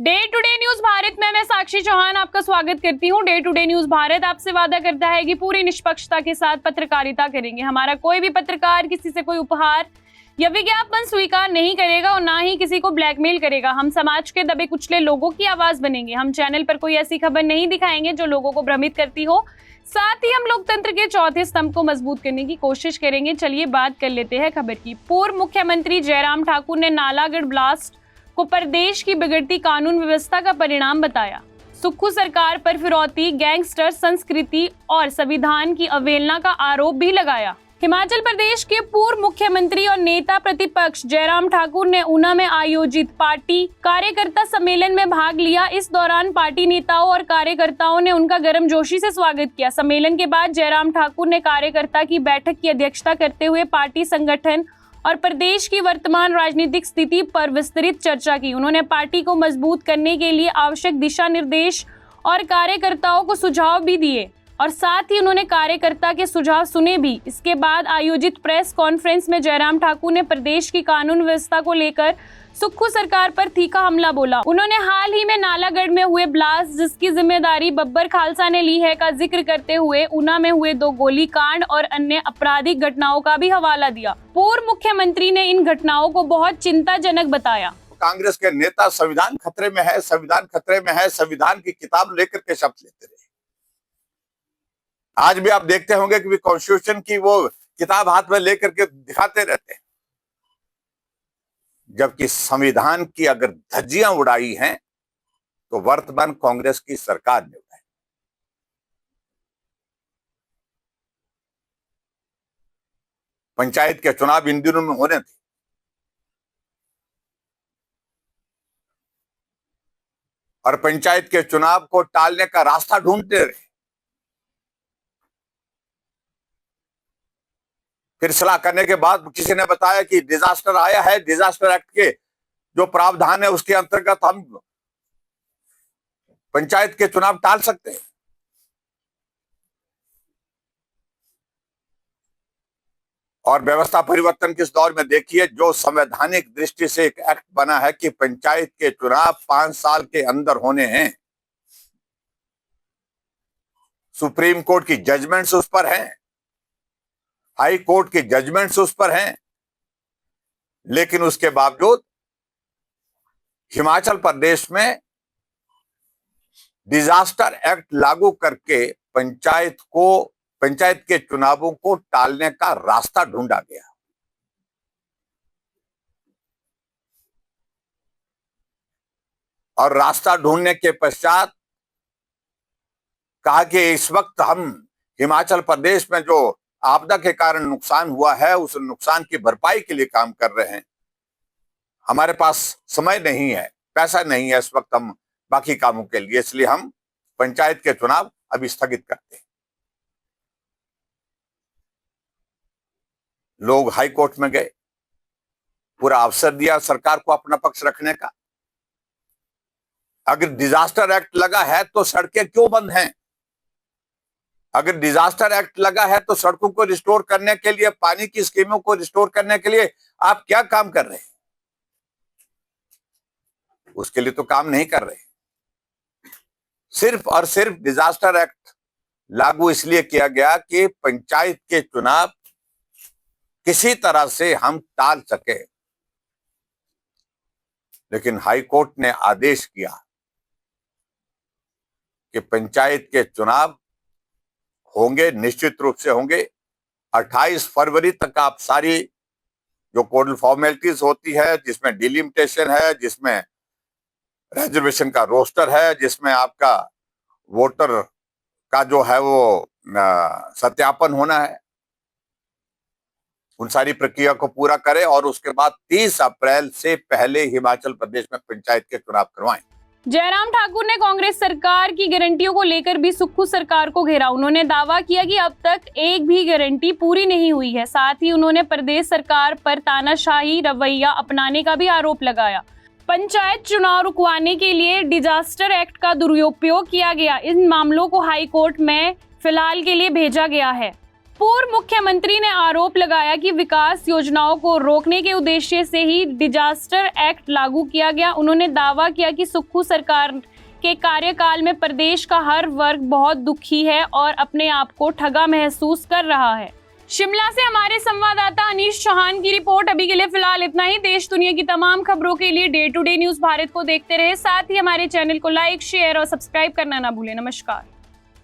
Day to day news Bharat में मैं साक्षी चौहान आपका स्वागत करती हूं। Day to day news Bharat आपसे वादा करता है कि पूरी निष्पक्षता के साथ पत्रकारिता करेंगे। हमारा कोई भी पत्रकार किसी से कोई उपहार या विज्ञापन स्वीकार नहीं करेगा और ना ही किसी को ब्लैकमेल करेगा। हम समाज के दबे कुचले लोगों की आवाज बनेंगे। हम चैनल पर कोई ऐसी खबर नहीं दिखाएंगे जो लोगों को भ्रमित करती हो। साथ ही हम लोकतंत्र के चौथे स्तंभ को मजबूत करने की कोशिश करेंगे। चलिए बात कर लेते हैं खबर की। पूर्व मुख्यमंत्री जयराम ठाकुर ने नालागढ़ ब्लास्ट को प्रदेश की बिगड़ती कानून व्यवस्था का परिणाम बताया। सुक्खू सरकार पर फिरौती, गैंगस्टर संस्कृति और संविधान की अवहेलना का आरोप भी लगाया। हिमाचल प्रदेश के पूर्व मुख्यमंत्री और नेता प्रतिपक्ष जयराम ठाकुर ने ऊना में आयोजित पार्टी कार्यकर्ता सम्मेलन में भाग लिया। इस दौरान पार्टी नेताओं और कार्यकर्ताओं ने उनका गर्मजोशी से स्वागत किया। सम्मेलन के बाद जयराम ठाकुर ने कार्यकर्ता की बैठक की अध्यक्षता करते हुए पार्टी संगठन और प्रदेश की वर्तमान राजनीतिक स्थिति पर विस्तृत चर्चा की। उन्होंने पार्टी को मजबूत करने के लिए आवश्यक दिशा निर्देश और कार्यकर्ताओं को सुझाव भी दिए और साथ ही उन्होंने कार्यकर्ता के सुझाव सुने भी। इसके बाद आयोजित प्रेस कॉन्फ्रेंस में जयराम ठाकुर ने प्रदेश की कानून व्यवस्था को लेकर सुक्खू सरकार पर तीखा हमला बोला। उन्होंने हाल ही में नालागढ़ में हुए ब्लास्ट, जिसकी जिम्मेदारी बब्बर खालसा ने ली है, का जिक्र करते हुए ऊना में हुए 2 गोलीकांड और अन्य आपराधिक घटनाओं का भी हवाला दिया। पूर्व मुख्यमंत्री ने इन घटनाओं को बहुत चिंताजनक बताया। कांग्रेस के नेता संविधान खतरे में है, संविधान खतरे में है, संविधान की किताब लेकर के शब्द लेते रहे। आज भी आप देखते होंगे कि कॉन्स्टिट्यूशन की वो किताब हाथ में लेकर के दिखाते रहते हैं, जबकि संविधान की अगर धज्जियां उड़ाई हैं तो वर्तमान कांग्रेस की सरकार ने उड़ाई। पंचायत के चुनाव इन दिनों में होने थे और पंचायत के चुनाव को टालने का रास्ता ढूंढते रहे। फिर सलाह करने के बाद किसी ने बताया कि डिजास्टर आया है, डिजास्टर एक्ट के जो प्रावधान है उसके अंतर्गत हम पंचायत के चुनाव टाल सकते हैं। और व्यवस्था परिवर्तन के इस दौर में देखिए, जो संवैधानिक दृष्टि से एक एक्ट बना है कि पंचायत के चुनाव 5 साल के अंदर होने हैं। सुप्रीम कोर्ट की जजमेंट्स उस पर हैं, हाई कोर्ट की जजमेंट्स उस पर हैं, लेकिन उसके बावजूद हिमाचल प्रदेश में डिजास्टर एक्ट लागू करके पंचायत के चुनावों को टालने का रास्ता ढूंढा गया। और रास्ता ढूंढने के पश्चात कहा कि इस वक्त हम हिमाचल प्रदेश में जो आपदा के कारण नुकसान हुआ है उस नुकसान की भरपाई के लिए काम कर रहे हैं। हमारे पास समय नहीं है, पैसा नहीं है इस वक्त हम बाकी कामों के लिए, इसलिए हम पंचायत के चुनाव अभी स्थगित करते हैं। लोग हाई कोर्ट में गए, पूरा अवसर दिया सरकार को अपना पक्ष रखने का। अगर डिजास्टर एक्ट लगा है तो सड़कें क्यों बंद हैं? अगर डिजास्टर एक्ट लगा है तो सड़कों को रिस्टोर करने के लिए, पानी की स्कीमों को रिस्टोर करने के लिए आप क्या काम कर रहे हैं? उसके लिए तो काम नहीं कर रहे। सिर्फ और सिर्फ डिजास्टर एक्ट लागू इसलिए किया गया कि पंचायत के चुनाव किसी तरह से हम टाल सके। लेकिन हाई कोर्ट ने आदेश किया कि पंचायत के चुनाव होंगे, निश्चित रूप से होंगे। 28 फरवरी तक आप सारी जो कोडल फॉर्मेलिटीज होती है, जिसमें डिलिमिटेशन है, जिसमें रिजर्वेशन का रोस्टर है, जिसमें आपका वोटर का जो है वो सत्यापन होना है, उन सारी प्रक्रिया को पूरा करें और उसके बाद 30 अप्रैल से पहले हिमाचल प्रदेश में पंचायत के चुनाव करवाएं। जयराम ठाकुर ने कांग्रेस सरकार की गारंटियों को लेकर भी सुक्खू सरकार को घेरा। उन्होंने दावा किया कि अब तक एक भी गारंटी पूरी नहीं हुई है। साथ ही उन्होंने प्रदेश सरकार पर तानाशाही रवैया अपनाने का भी आरोप लगाया। पंचायत चुनाव रुकवाने के लिए डिजास्टर एक्ट का दुरुपयोग किया गया। इन मामलों को हाई कोर्ट में फिलहाल के लिए भेजा गया है। पूर्व मुख्यमंत्री ने आरोप लगाया कि विकास योजनाओं को रोकने के उद्देश्य से ही डिजास्टर एक्ट लागू किया गया। उन्होंने दावा किया कि सुक्खू सरकार के कार्यकाल में प्रदेश का हर वर्ग बहुत दुखी है और अपने आप को ठगा महसूस कर रहा है। शिमला से हमारे संवाददाता अनीश चौहान की रिपोर्ट। अभी के लिए फिलहाल इतना ही। देश दुनिया की तमाम खबरों के लिए day to day news Bharat को देखते रहे। साथ ही हमारे चैनल को लाइक, शेयर और सब्सक्राइब करना ना भूलें। नमस्कार।